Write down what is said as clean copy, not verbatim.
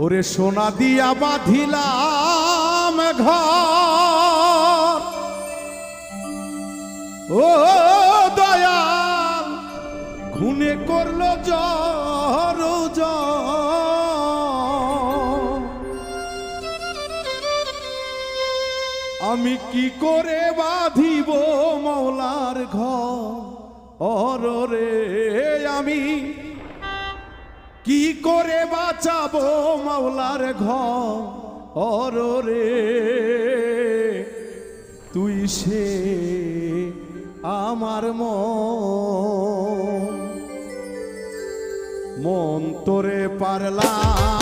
ওরে সোনা দিয়া বাঁধিলাম ঘর, ও দয়াল খুনে করলো জর জর। আমি কি করে বাঁধিব মওলার ঘর রে, আমি কি করে বাঁচাবো মওলার ঘর রে। তুই সে আমার মন তোরে পারলাম